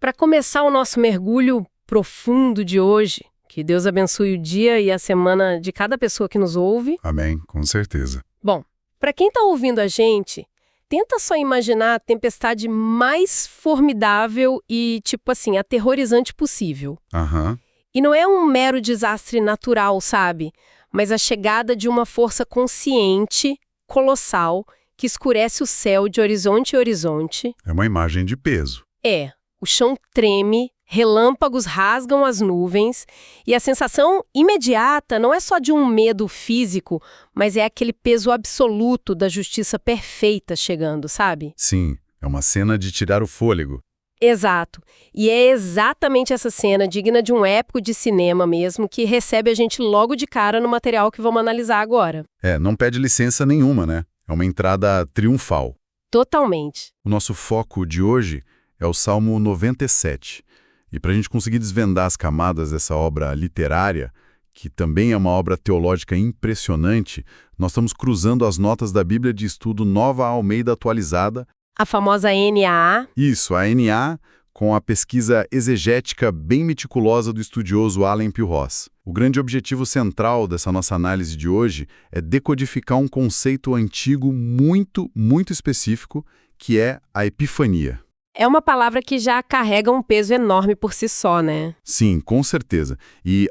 para começar o nosso mergulho profundo de hoje, que Deus abençoe o dia e a semana de cada pessoa que nos ouve. Amém, com certeza. Bom, para quem está ouvindo a gente, tenta só imaginar a tempestade mais formidável e, aterrorizante possível. Aham. E não é um mero desastre natural, sabe? Mas a chegada de uma força consciente, colossal, que escurece o céu de horizonte a horizonte. É uma imagem de peso. O chão treme, relâmpagos rasgam as nuvens, e a sensação imediata não é só de um medo físico, mas é aquele peso absoluto da justiça perfeita chegando, sabe? Sim, é uma cena de tirar o fôlego. Exato. E é exatamente essa cena, digna de um épico de cinema mesmo, que recebe a gente logo de cara no material que vamos analisar agora. Não pede licença nenhuma, né? É uma entrada triunfal. Totalmente. O nosso foco de hoje é o Salmo 97. E para a gente conseguir desvendar as camadas dessa obra literária, que também é uma obra teológica impressionante, nós estamos cruzando as notas da Bíblia de Estudo Nova Almeida Atualizada. A famosa NAA. Isso, a NA, com a pesquisa exegética bem meticulosa do estudioso Alan Pilhouse. O grande objetivo central dessa nossa análise de hoje é decodificar um conceito antigo muito, muito específico, que é a epifania. É uma palavra que já carrega um peso enorme por si só, né? Sim, com certeza. E,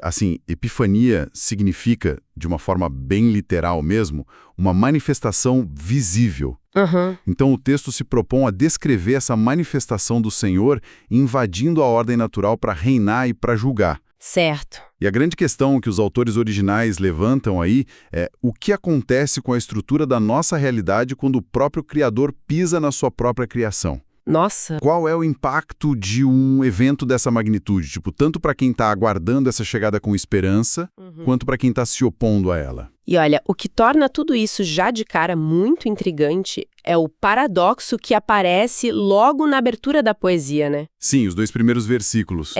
epifania significa, de uma forma bem literal mesmo, uma manifestação visível. Uhum. Então o texto se propõe a descrever essa manifestação do Senhor invadindo a ordem natural para reinar e para julgar. Certo. E a grande questão que os autores originais levantam aí é o que acontece com a estrutura da nossa realidade quando o próprio Criador pisa na sua própria criação. Nossa. Qual é o impacto de um evento dessa magnitude? Tanto para quem está aguardando essa chegada com esperança, quanto para quem está se opondo a ela. E olha, o que torna tudo isso já de cara muito intrigante é o paradoxo que aparece logo na abertura da poesia, né? Sim, os 2 primeiros versículos.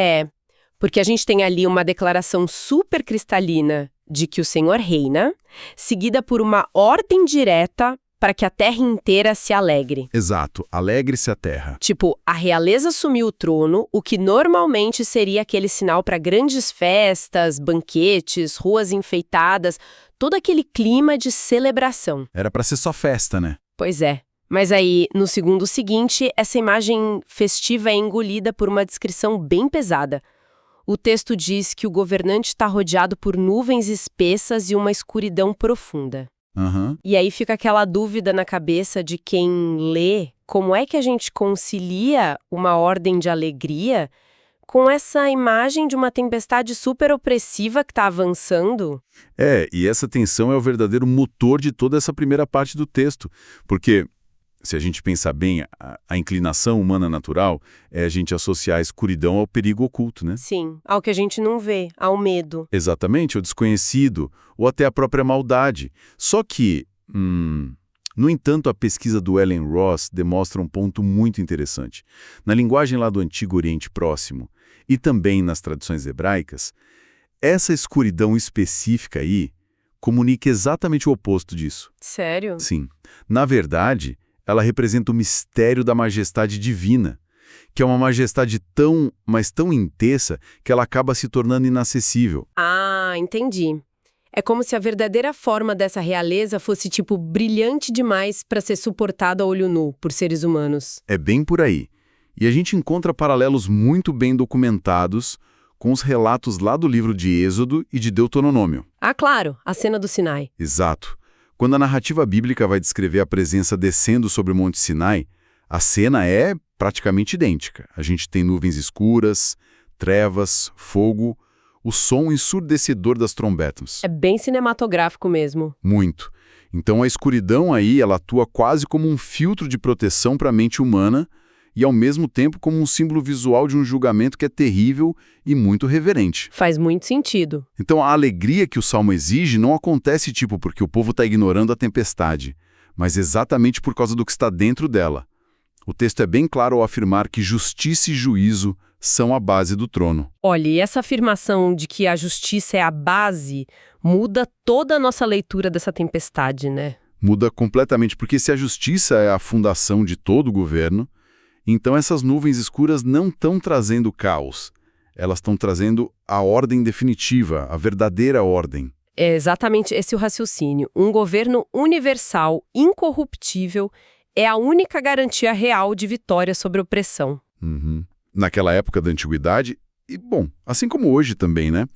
Porque a gente tem ali uma declaração super cristalina de que o Senhor reina, seguida por uma ordem direta para que a terra inteira se alegre. Exato, alegre-se a terra. A realeza assumiu o trono, o que normalmente seria aquele sinal para grandes festas, banquetes, ruas enfeitadas, todo aquele clima de celebração. Era para ser só festa, né? Pois é. Mas aí, no segundo seguinte, essa imagem festiva é engolida por uma descrição bem pesada. O texto diz que o governante está rodeado por nuvens espessas e uma escuridão profunda. Uhum. E aí fica aquela dúvida na cabeça de quem lê, como é que a gente concilia uma ordem de alegria com essa imagem de uma tempestade super opressiva que está avançando? E essa tensão é o verdadeiro motor de toda essa primeira parte do texto, porque se a gente pensar bem, a inclinação humana natural é a gente associar a escuridão ao perigo oculto, né? Sim, ao que a gente não vê, ao medo. Exatamente, ao desconhecido, ou até à própria maldade. Só que, no entanto, a pesquisa do Ellen Ross demonstra um ponto muito interessante. Na linguagem lá do Antigo Oriente Próximo, e também nas tradições hebraicas, essa escuridão específica aí comunica exatamente o oposto disso. Sério? Sim. Na verdade, ela representa o mistério da majestade divina, que é uma majestade mas tão intensa que ela acaba se tornando inacessível. Ah, entendi. É como se a verdadeira forma dessa realeza fosse, brilhante demais para ser suportada a olho nu por seres humanos. É bem por aí. E a gente encontra paralelos muito bem documentados com os relatos lá do livro de Êxodo e de Deuteronômio. Ah, claro, a cena do Sinai. Exato. Quando a narrativa bíblica vai descrever a presença descendo sobre o Monte Sinai, a cena é praticamente idêntica. A gente tem nuvens escuras, trevas, fogo, o som ensurdecedor das trombetas. É bem cinematográfico mesmo. Muito. Então a escuridão aí, ela atua quase como um filtro de proteção para a mente humana e ao mesmo tempo como um símbolo visual de um julgamento que é terrível e muito reverente. Faz muito sentido. Então a alegria que o Salmo exige não acontece porque o povo está ignorando a tempestade, mas exatamente por causa do que está dentro dela. O texto é bem claro ao afirmar que justiça e juízo são a base do trono. Olha, e essa afirmação de que a justiça é a base muda toda a nossa leitura dessa tempestade, né? Muda completamente, porque se a justiça é a fundação de todo o governo, Então essas nuvens escuras não estão trazendo caos. Elas estão trazendo a ordem definitiva, a verdadeira ordem. É exatamente esse o raciocínio. Um governo universal, incorruptível, é a única garantia real de vitória sobre a opressão. Uhum. Naquela época da antiguidade, e bom, assim como hoje também, né?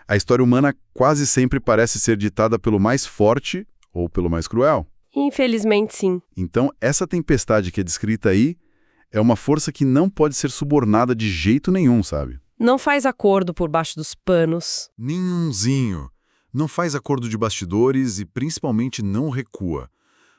A história humana quase sempre parece ser ditada pelo mais forte ou pelo mais cruel. Infelizmente, sim. Então, essa tempestade que é descrita aí é uma força que não pode ser subornada de jeito nenhum, sabe? Não faz acordo por baixo dos panos. Nenhumzinho. Não faz acordo de bastidores e principalmente não recua.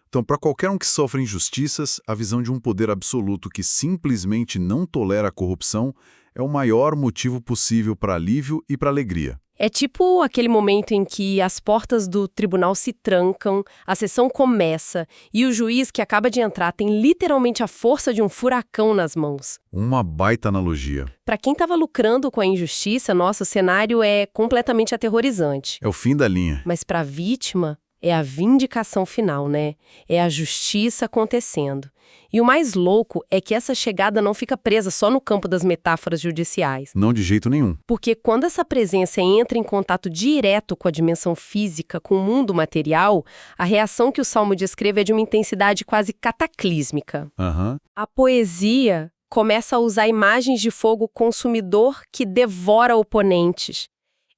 Então, para qualquer um que sofre injustiças, a visão de um poder absoluto que simplesmente não tolera a corrupção é o maior motivo possível para alívio e para alegria. É tipo aquele momento em que as portas do tribunal se trancam, a sessão começa e o juiz que acaba de entrar tem literalmente a força de um furacão nas mãos. Uma baita analogia. Para quem estava lucrando com a injustiça, nosso cenário é completamente aterrorizante. É o fim da linha. Mas para a vítima, é a vindicação final, né? É a justiça acontecendo. E o mais louco é que essa chegada não fica presa só no campo das metáforas judiciais. Não de jeito nenhum. Porque quando essa presença entra em contato direto com a dimensão física, com o mundo material, a reação que o Salmo descreve é de uma intensidade quase cataclísmica. Aham. A poesia começa a usar imagens de fogo consumidor que devora oponentes,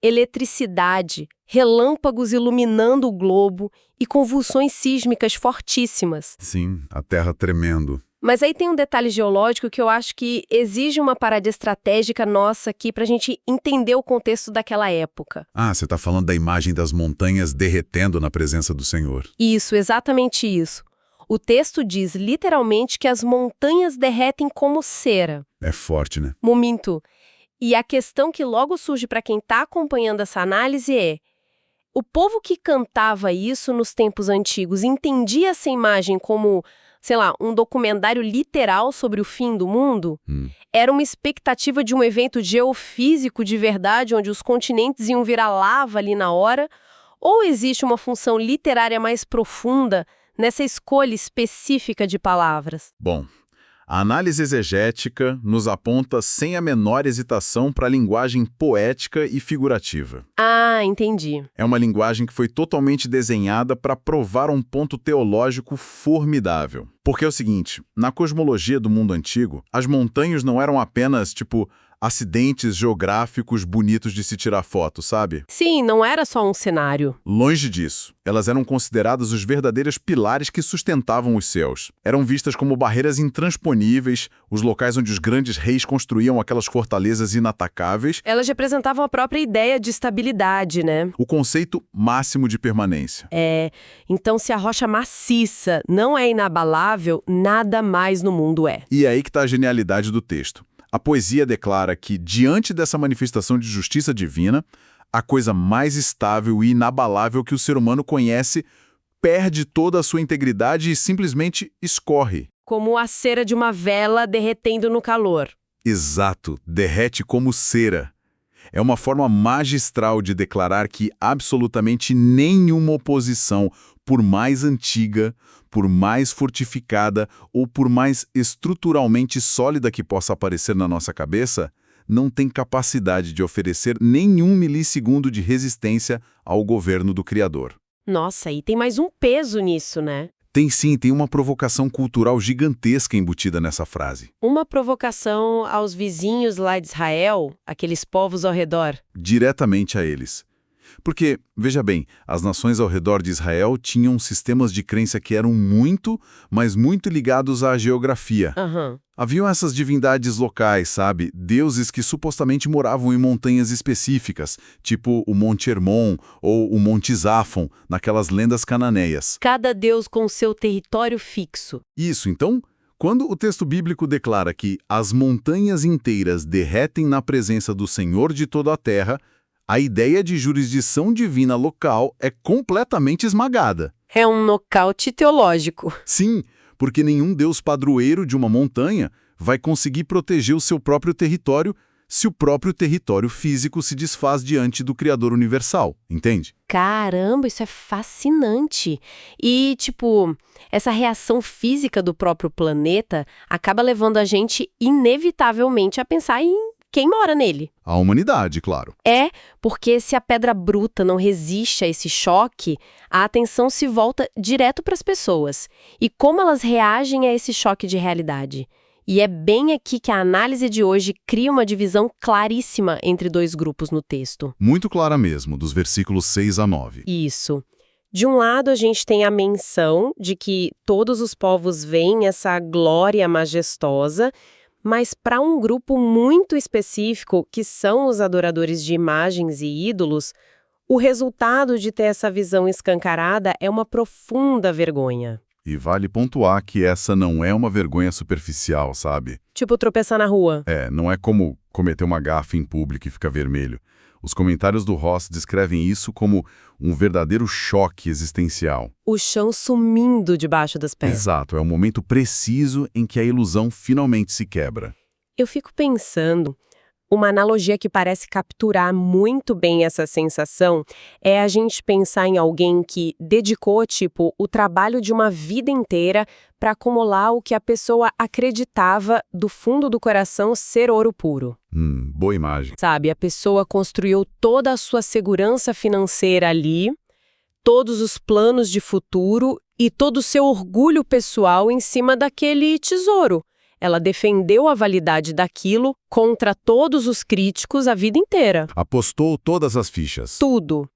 eletricidade, relâmpagos iluminando o globo e convulsões sísmicas fortíssimas. Sim, a terra tremendo. Mas aí tem um detalhe geológico que eu acho que exige uma parada estratégica nossa aqui para a gente entender o contexto daquela época. Ah, você está falando da imagem das montanhas derretendo na presença do Senhor. Isso, exatamente isso. O texto diz literalmente que as montanhas derretem como cera. É forte, né? Momento. E a questão que logo surge para quem está acompanhando essa análise é: o povo que cantava isso nos tempos antigos entendia essa imagem como, sei lá, um documentário literal sobre o fim do mundo? Era uma expectativa de um evento geofísico de verdade, onde os continentes iam virar lava ali na hora? Ou existe uma função literária mais profunda nessa escolha específica de palavras? Bom, a análise exegética nos aponta sem a menor hesitação para a linguagem poética e figurativa. Ah, entendi. É uma linguagem que foi totalmente desenhada para provar um ponto teológico formidável. Porque é o seguinte, na cosmologia do mundo antigo, as montanhas não eram apenas, acidentes geográficos bonitos de se tirar foto, sabe? Sim, não era só um cenário. Longe disso. Elas eram consideradas os verdadeiros pilares que sustentavam os céus. Eram vistas como barreiras intransponíveis, os locais onde os grandes reis construíam aquelas fortalezas inatacáveis. Elas representavam a própria ideia de estabilidade, né? O conceito máximo de permanência. Então se a rocha maciça não é inabalável, nada mais no mundo é. E é aí que está a genialidade do texto. A poesia declara que, diante dessa manifestação de justiça divina, a coisa mais estável e inabalável que o ser humano conhece perde toda a sua integridade e simplesmente escorre. Como a cera de uma vela derretendo no calor. Exato, derrete como cera. É uma forma magistral de declarar que absolutamente nenhuma oposição, por mais antiga, por mais fortificada ou por mais estruturalmente sólida que possa aparecer na nossa cabeça, não tem capacidade de oferecer nenhum milissegundo de resistência ao governo do Criador. Nossa, e tem mais um peso nisso, né? Tem sim, tem uma provocação cultural gigantesca embutida nessa frase. Uma provocação aos vizinhos lá de Israel, aqueles povos ao redor. Diretamente a eles. Porque, veja bem, as nações ao redor de Israel tinham sistemas de crença que eram muito, mas muito ligados à geografia. Haviam essas divindades locais, sabe? Deuses que supostamente moravam em montanhas específicas, tipo o Monte Hermon ou o Monte Zafon, naquelas lendas cananeias. Cada deus com seu território fixo. Isso, então, quando o texto bíblico declara que as montanhas inteiras derretem na presença do Senhor de toda a terra, a ideia de jurisdição divina local é completamente esmagada. É um nocaute teológico. Sim, porque nenhum deus padroeiro de uma montanha vai conseguir proteger o seu próprio território se o próprio território físico se desfaz diante do Criador universal, entende? Caramba, isso é fascinante. E, tipo, essa reação física do próprio planeta acaba levando a gente, inevitavelmente, a pensar em quem mora nele. A humanidade, claro. É, porque se a pedra bruta não resiste a esse choque, a atenção se volta direto para as pessoas. E como elas reagem a esse choque de realidade? E é bem aqui que a análise de hoje cria uma divisão claríssima entre dois grupos no texto. Muito clara mesmo, dos versículos 6 a 9. Isso. De um lado, a gente tem a menção de que todos os povos veem essa glória majestosa, mas para um grupo muito específico, que são os adoradores de imagens e ídolos, o resultado de ter essa visão escancarada é uma profunda vergonha. E vale pontuar que essa não é uma vergonha superficial, sabe? Tipo tropeçar na rua. Não é como cometer uma gafe em público e ficar vermelho. Os comentários do Ross descrevem isso como um verdadeiro choque existencial. O chão sumindo debaixo das pés. Exato, é o momento preciso em que a ilusão finalmente se quebra. Eu fico pensando, uma analogia que parece capturar muito bem essa sensação é a gente pensar em alguém que dedicou, tipo, o trabalho de uma vida inteira para acumular o que a pessoa acreditava do fundo do coração ser ouro puro. Boa imagem. Sabe, a pessoa construiu toda a sua segurança financeira ali, todos os planos de futuro e todo o seu orgulho pessoal em cima daquele tesouro. Ela defendeu a validade daquilo contra todos os críticos a vida inteira. Apostou todas as fichas. Tudo.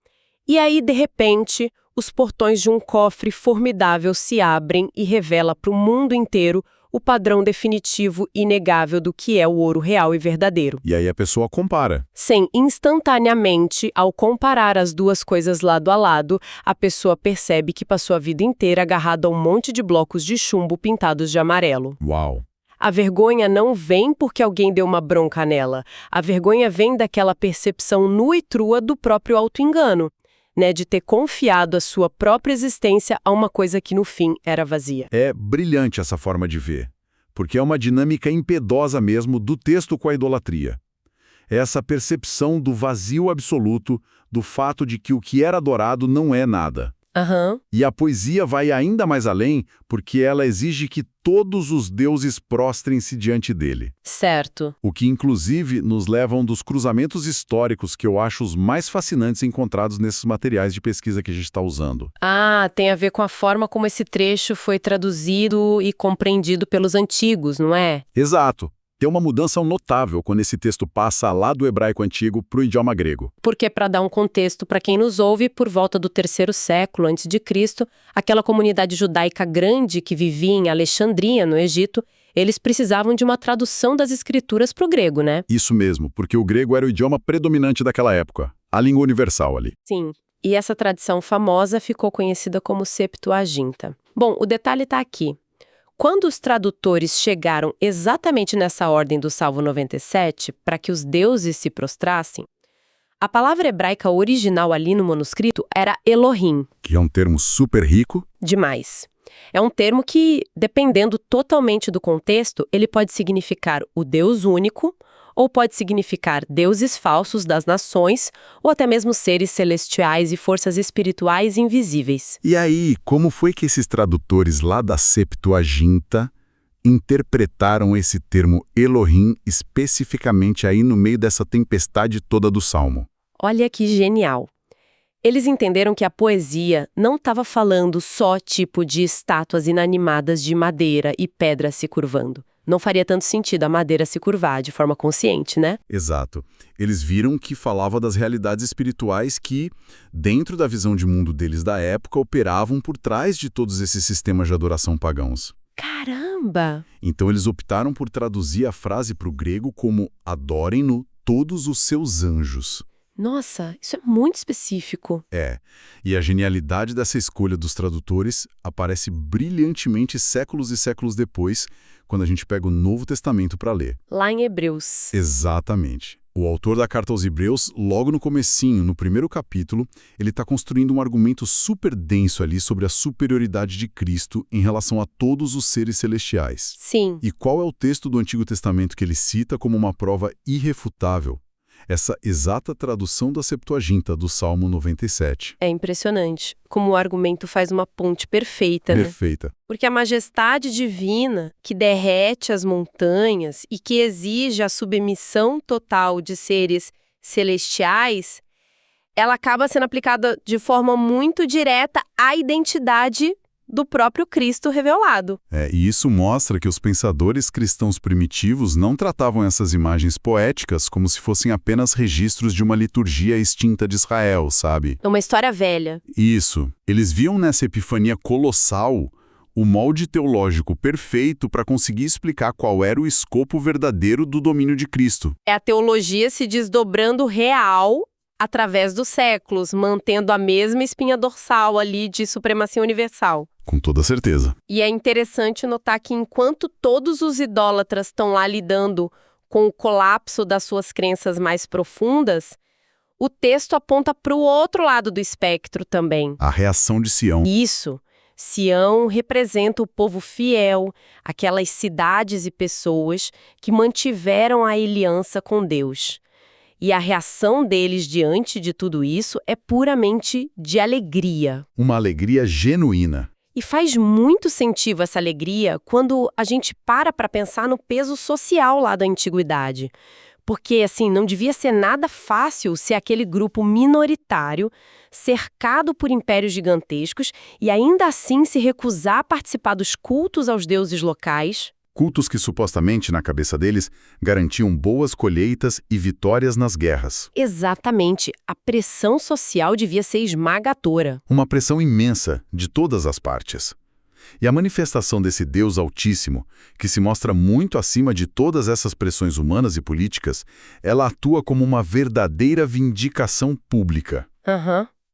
E aí, de repente, os portões de um cofre formidável se abrem e revela para o mundo inteiro o padrão definitivo e inegável do que é o ouro real e verdadeiro. E aí a pessoa compara. Sem instantaneamente, ao comparar as duas coisas lado a lado, a pessoa percebe que passou a vida inteira agarrada a um monte de blocos de chumbo pintados de amarelo. Uau! A vergonha não vem porque alguém deu uma bronca nela. A vergonha vem daquela percepção nua e crua do próprio auto-engano, né, de ter confiado a sua própria existência a uma coisa que no fim era vazia. É brilhante essa forma de ver, porque é uma dinâmica impiedosa mesmo do texto com a idolatria. É essa percepção do vazio absoluto, do fato de que o que era adorado não é nada. E a poesia vai ainda mais além, porque ela exige que todos os deuses prostrem-se diante dele. Certo. O que, inclusive, nos leva a um dos cruzamentos históricos que eu acho os mais fascinantes encontrados nesses materiais de pesquisa que a gente está usando. Ah, tem a ver com a forma como esse trecho foi traduzido e compreendido pelos antigos, não é? Exato. Tem uma mudança notável quando esse texto passa lá do hebraico antigo para o idioma grego. Porque, para dar um contexto para quem nos ouve, por volta do 3º século a.C., aquela comunidade judaica grande que vivia em Alexandria, no Egito, eles precisavam de uma tradução das escrituras para o grego, né? Isso mesmo, porque o grego era o idioma predominante daquela época, a língua universal ali. Sim, e essa tradição famosa ficou conhecida como Septuaginta. Bom, o detalhe está aqui. Quando os tradutores chegaram exatamente nessa ordem do Salmo 97, para que os deuses se prostrassem, a palavra hebraica original ali no manuscrito era Elohim. Que é um termo super rico. Demais. É um termo que, dependendo totalmente do contexto, ele pode significar o Deus único, ou pode significar deuses falsos das nações, ou até mesmo seres celestiais e forças espirituais invisíveis. E aí, como foi que esses tradutores lá da Septuaginta interpretaram esse termo Elohim especificamente aí no meio dessa tempestade toda do Salmo? Olha que genial! Eles entenderam que a poesia não estava falando só tipo de estátuas inanimadas de madeira e pedra se curvando. Não faria tanto sentido a madeira se curvar de forma consciente, né? Exato. Eles viram que falava das realidades espirituais que, dentro da visão de mundo deles da época, operavam por trás de todos esses sistemas de adoração pagãos. Caramba! Então eles optaram por traduzir a frase para o grego como adorem-no todos os seus anjos. Nossa, isso é muito específico. E a genialidade dessa escolha dos tradutores aparece brilhantemente séculos e séculos depois, quando a gente pega o Novo Testamento para ler. Lá em Hebreus. Exatamente. O autor da Carta aos Hebreus, logo no comecinho, no primeiro capítulo, ele está construindo um argumento super denso ali sobre a superioridade de Cristo em relação a todos os seres celestiais. Sim. E qual é o texto do Antigo Testamento que ele cita como uma prova irrefutável? Essa exata tradução da Septuaginta do Salmo 97. É impressionante como o argumento faz uma ponte perfeita, né? Perfeita. Porque a majestade divina, que derrete as montanhas e que exige a submissão total de seres celestiais, ela acaba sendo aplicada de forma muito direta à identidade do próprio Cristo revelado. E isso mostra que os pensadores cristãos primitivos não tratavam essas imagens poéticas como se fossem apenas registros de uma liturgia extinta de Israel, sabe? É uma história velha. Isso. Eles viam nessa epifania colossal o molde teológico perfeito para conseguir explicar qual era o escopo verdadeiro do domínio de Cristo. É a teologia se desdobrando real através dos séculos, mantendo a mesma espinha dorsal ali de supremacia universal. Com toda certeza. E é interessante notar que enquanto todos os idólatras estão lá lidando com o colapso das suas crenças mais profundas, o texto aponta para o outro lado do espectro também. A reação de Sião. Isso. Sião representa o povo fiel, aquelas cidades e pessoas que mantiveram a aliança com Deus. E a reação deles diante de tudo isso é puramente de alegria. Uma alegria genuína. E faz muito sentido essa alegria quando a gente para pensar no peso social lá da antiguidade. Porque, assim, não devia ser nada fácil ser aquele grupo minoritário, cercado por impérios gigantescos e ainda assim se recusar a participar dos cultos aos deuses locais. Cultos que supostamente, na cabeça deles, garantiam boas colheitas e vitórias nas guerras. Exatamente. A pressão social devia ser esmagadora. Uma pressão imensa, de todas as partes. E a manifestação desse Deus Altíssimo, que se mostra muito acima de todas essas pressões humanas e políticas, ela atua como uma verdadeira vindicação pública.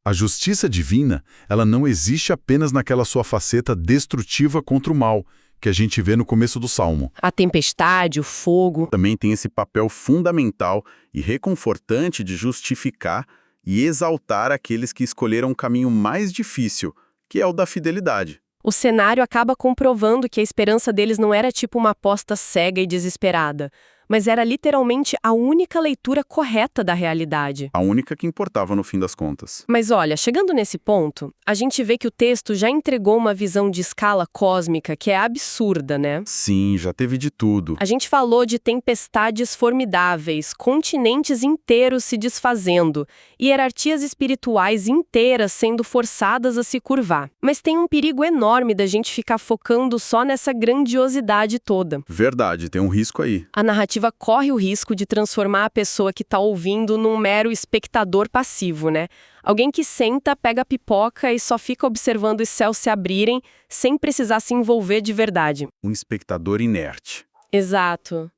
A justiça divina, ela não existe apenas naquela sua faceta destrutiva contra o mal, que a gente vê no começo do Salmo. A tempestade, o fogo. Também tem esse papel fundamental e reconfortante de justificar e exaltar aqueles que escolheram um caminho mais difícil, que é o da fidelidade. O cenário acaba comprovando que a esperança deles não era tipo uma aposta cega e desesperada, mas era literalmente a única leitura correta da realidade. A única que importava no fim das contas. Mas olha, chegando nesse ponto, a gente vê que o texto já entregou uma visão de escala cósmica que é absurda, né? Sim, já teve de tudo. A gente falou de tempestades formidáveis, continentes inteiros se desfazendo, hierarquias espirituais inteiras sendo forçadas a se curvar. Mas tem um perigo enorme da gente ficar focando só nessa grandiosidade toda. Verdade, tem um risco aí. A narrativa corre o risco de transformar a pessoa que está ouvindo num mero espectador passivo, né? Alguém que senta, pega a pipoca e só fica observando os céus se abrirem sem precisar se envolver de verdade. Um espectador inerte. Exato.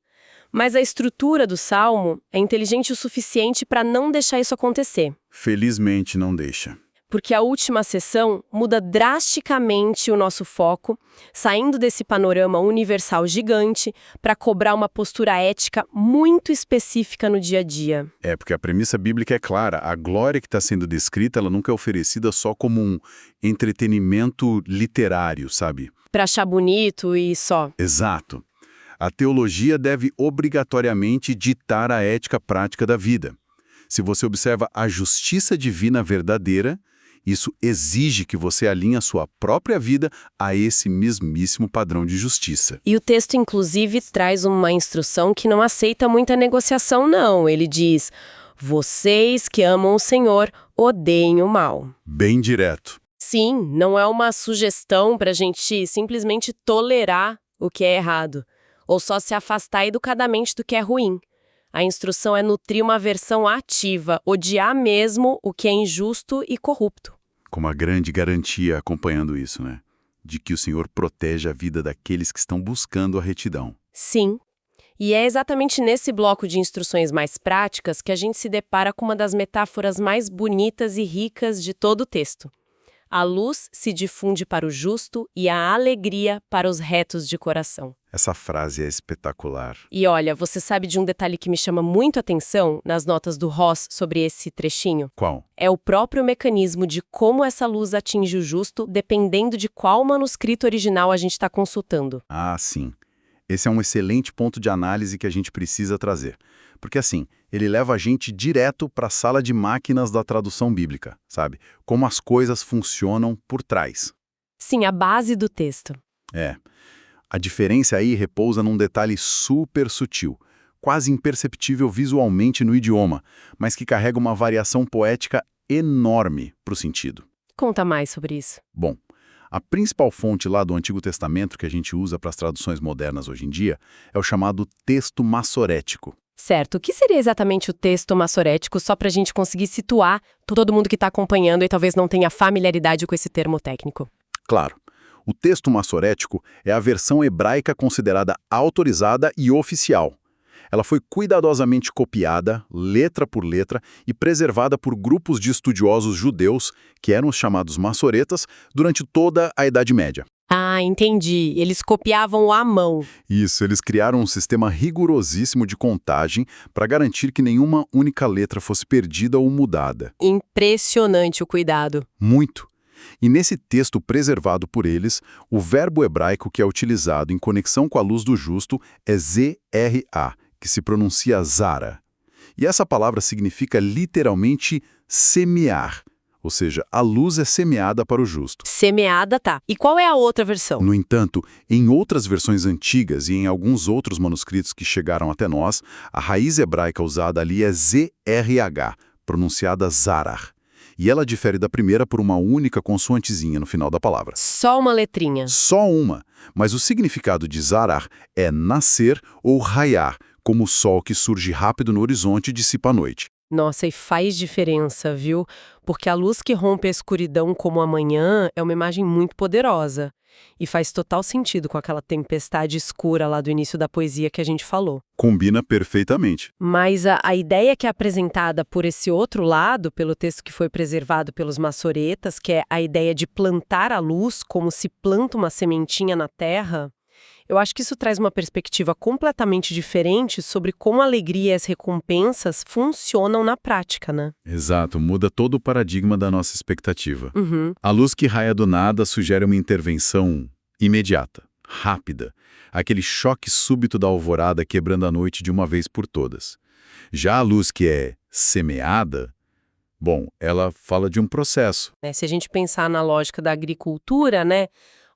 Mas a estrutura do Salmo é inteligente o suficiente para não deixar isso acontecer. Felizmente não deixa. Porque a última sessão muda drasticamente o nosso foco, saindo desse panorama universal gigante para cobrar uma postura ética muito específica no dia a dia. Porque a premissa bíblica é clara. A glória que está sendo descrita, ela nunca é oferecida só como um entretenimento literário, sabe? Para achar bonito e só. Exato. A teologia deve obrigatoriamente ditar a ética prática da vida. Se você observa a justiça divina verdadeira, isso exige que você alinhe a sua própria vida a esse mesmíssimo padrão de justiça. E o texto, inclusive, traz uma instrução que não aceita muita negociação, não. Ele diz, vocês que amam o Senhor, odeiem o mal. Bem direto. Sim, não é uma sugestão para a gente simplesmente tolerar o que é errado, ou só se afastar educadamente do que é ruim. A instrução é nutrir uma versão ativa, odiar mesmo o que é injusto e corrupto. Com uma grande garantia acompanhando isso, né? De que o Senhor protege a vida daqueles que estão buscando a retidão. Sim. E é exatamente nesse bloco de instruções mais práticas que a gente se depara com uma das metáforas mais bonitas e ricas de todo o texto. A luz se difunde para o justo e a alegria para os retos de coração. Essa frase é espetacular. E olha, você sabe de um detalhe que me chama muito a atenção nas notas do Ross sobre esse trechinho? Qual? É o próprio mecanismo de como essa luz atinge o justo, dependendo de qual manuscrito original a gente está consultando. Ah, sim. Esse é um excelente ponto de análise que a gente precisa trazer. Porque assim, ele leva a gente direto para a sala de máquinas da tradução bíblica, sabe? Como as coisas funcionam por trás. Sim, a base do texto. É. A diferença aí repousa num detalhe super sutil, quase imperceptível visualmente no idioma, mas que carrega uma variação poética enorme para o sentido. Conta mais sobre isso. Bom, a principal fonte lá do Antigo Testamento que a gente usa para as traduções modernas hoje em dia é o chamado texto massorético. Certo, o que seria exatamente o texto massorético, só para a gente conseguir situar todo mundo que está acompanhando e talvez não tenha familiaridade com esse termo técnico? Claro, o texto massorético é a versão hebraica considerada autorizada e oficial. Ela foi cuidadosamente copiada, letra por letra, e preservada por grupos de estudiosos judeus, que eram os chamados massoretas, durante toda a Idade Média. Ah, entendi. Eles copiavam à mão. Isso, eles criaram um sistema rigorosíssimo de contagem para garantir que nenhuma única letra fosse perdida ou mudada. Impressionante o cuidado. Muito. E nesse texto preservado por eles, o verbo hebraico que é utilizado em conexão com a luz do justo é ZRA, que se pronuncia Zara. E essa palavra significa literalmente semear, ou seja, a luz é semeada para o justo. Semeada, tá. E qual é a outra versão? No entanto, em outras versões antigas e em alguns outros manuscritos que chegaram até nós, a raiz hebraica usada ali é ZRH, pronunciada Zarar. E ela difere da primeira por uma única consoantezinha no final da palavra. Só uma letrinha. Só uma, mas o significado de Zarar é nascer ou raiar, como o sol que surge rápido no horizonte e dissipa à noite. Nossa, e faz diferença, viu? Porque a luz que rompe a escuridão como a manhã é uma imagem muito poderosa. E faz total sentido com aquela tempestade escura lá do início da poesia que a gente falou. Combina perfeitamente. Mas a ideia que é apresentada por esse outro lado, pelo texto que foi preservado pelos massoretas, que é a ideia de plantar a luz como se planta uma sementinha na terra, eu acho que isso traz uma perspectiva completamente diferente sobre como a alegria e as recompensas funcionam na prática, né? Exato, muda todo o paradigma da nossa expectativa. Uhum. A luz que raia do nada sugere uma intervenção imediata, rápida, aquele choque súbito da alvorada quebrando a noite de uma vez por todas. Já a luz que é semeada, bom, ela fala de um processo. Se a gente pensar na lógica da agricultura, né?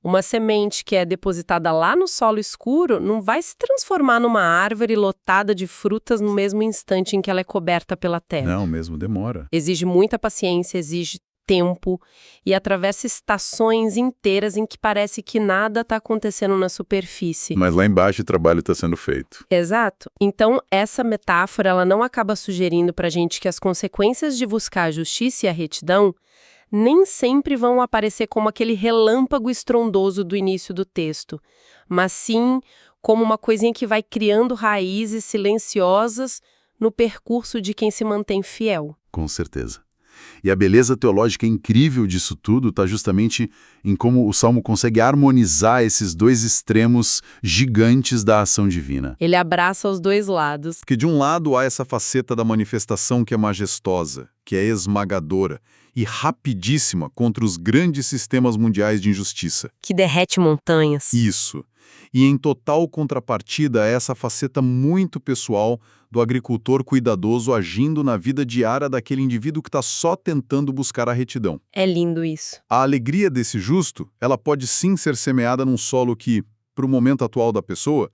Uma semente que é depositada lá no solo escuro não vai se transformar numa árvore lotada de frutas no mesmo instante em que ela é coberta pela terra. Não, mesmo demora. Exige muita paciência, exige tempo e atravessa estações inteiras em que parece que nada está acontecendo na superfície. Mas lá embaixo o trabalho está sendo feito. Exato. Então, essa metáfora ela não acaba sugerindo para a gente que as consequências de buscar a justiça e a retidão nem sempre vão aparecer como aquele relâmpago estrondoso do início do texto, mas sim como uma coisinha que vai criando raízes silenciosas no percurso de quem se mantém fiel. Com certeza. E a beleza teológica incrível disso tudo está justamente em como o Salmo consegue harmonizar esses dois extremos gigantes da ação divina. Ele abraça os dois lados. Porque de um lado há essa faceta da manifestação que é majestosa, que é esmagadora e rapidíssima contra os grandes sistemas mundiais de injustiça. Que derrete montanhas. Isso. E em total contrapartida a essa faceta muito pessoal do agricultor cuidadoso agindo na vida diária daquele indivíduo que está só tentando buscar a retidão. É lindo isso. A alegria desse justo, ela pode sim ser semeada num solo que, para o momento atual da pessoa,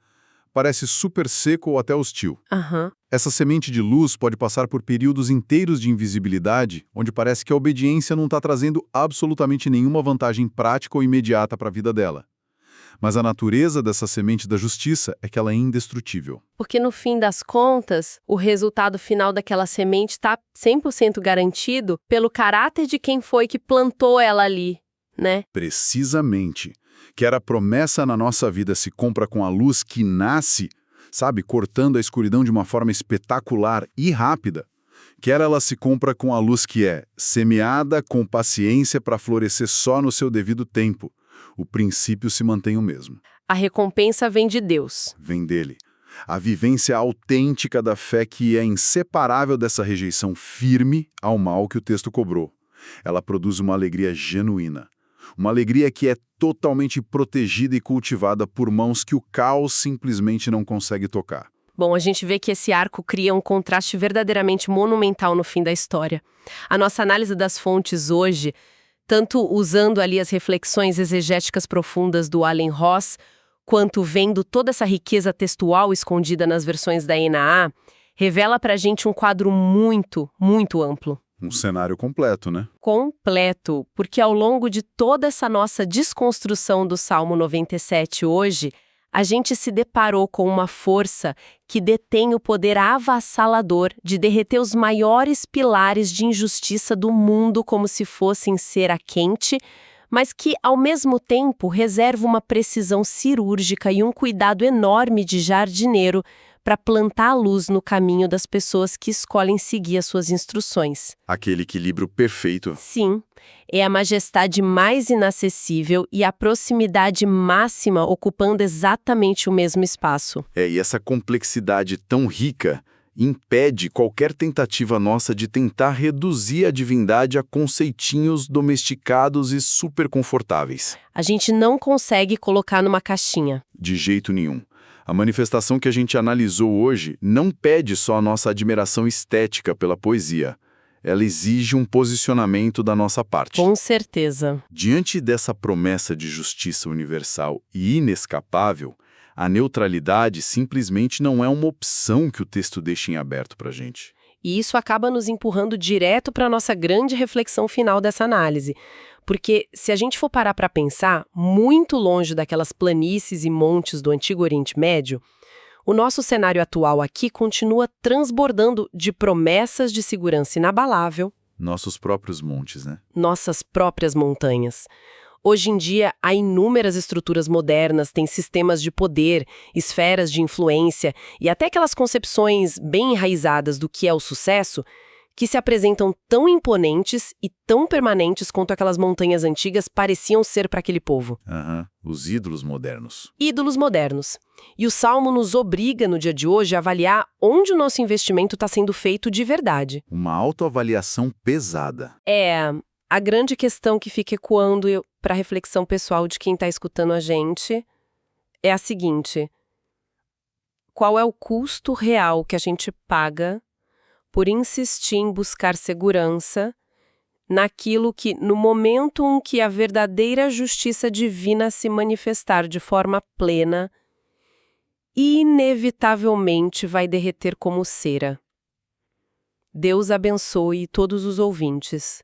parece super seco ou até hostil. Aham. Essa semente de luz pode passar por períodos inteiros de invisibilidade, onde parece que a obediência não está trazendo absolutamente nenhuma vantagem prática ou imediata para a vida dela. Mas a natureza dessa semente da justiça é que ela é indestrutível. Porque no fim das contas, o resultado final daquela semente está 100% garantido pelo caráter de quem foi que plantou ela ali, né? Precisamente. Quer a promessa na nossa vida se compra com a luz que nasce, sabe, cortando a escuridão de uma forma espetacular e rápida. Quer ela se compra com a luz que é semeada com paciência para florescer só no seu devido tempo. O princípio se mantém o mesmo. A recompensa vem de Deus. Vem dele. A vivência autêntica da fé que é inseparável dessa rejeição firme ao mal que o texto cobrou. Ela produz uma alegria genuína. Uma alegria que é totalmente protegida e cultivada por mãos que o caos simplesmente não consegue tocar. Bom, a gente vê que esse arco cria um contraste verdadeiramente monumental no fim da história. A nossa análise das fontes hoje, tanto usando ali as reflexões exegéticas profundas do Allen Ross, quanto vendo toda essa riqueza textual escondida nas versões da NAA, revela pra gente um quadro muito, muito amplo. Um cenário completo, né? Completo, porque ao longo de toda essa nossa desconstrução do Salmo 97 hoje, a gente se deparou com uma força que detém o poder avassalador de derreter os maiores pilares de injustiça do mundo como se fossem cera quente, mas que, ao mesmo tempo, reserva uma precisão cirúrgica e um cuidado enorme de jardineiro para plantar a luz no caminho das pessoas que escolhem seguir as suas instruções. Aquele equilíbrio perfeito. Sim, é a majestade mais inacessível e a proximidade máxima ocupando exatamente o mesmo espaço. E essa complexidade tão rica impede qualquer tentativa nossa de tentar reduzir a divindade a conceitinhos domesticados e super confortáveis. A gente não consegue colocar numa caixinha. De jeito nenhum. A manifestação que a gente analisou hoje não pede só a nossa admiração estética pela poesia. Ela exige um posicionamento da nossa parte. Com certeza. Diante dessa promessa de justiça universal e inescapável, a neutralidade simplesmente não é uma opção que o texto deixa em aberto para a gente. E isso acaba nos empurrando direto para a nossa grande reflexão final dessa análise. Porque, se a gente for parar para pensar, muito longe daquelas planícies e montes do Antigo Oriente Médio, o nosso cenário atual aqui continua transbordando de promessas de segurança inabalável. Nossos próprios montes, né? Nossas próprias montanhas. Hoje em dia, há inúmeras estruturas modernas, tem sistemas de poder, esferas de influência e até aquelas concepções bem enraizadas do que é o sucesso, que se apresentam tão imponentes e tão permanentes quanto aquelas montanhas antigas pareciam ser para aquele povo. Os ídolos modernos. Ídolos modernos. E o Salmo nos obriga, no dia de hoje, a avaliar onde o nosso investimento está sendo feito de verdade. Uma autoavaliação pesada. A grande questão que fica ecoando para a reflexão pessoal de quem está escutando a gente é a seguinte: qual é o custo real que a gente paga por insistir em buscar segurança naquilo que, no momento em que a verdadeira justiça divina se manifestar de forma plena, inevitavelmente vai derreter como cera? Deus abençoe todos os ouvintes.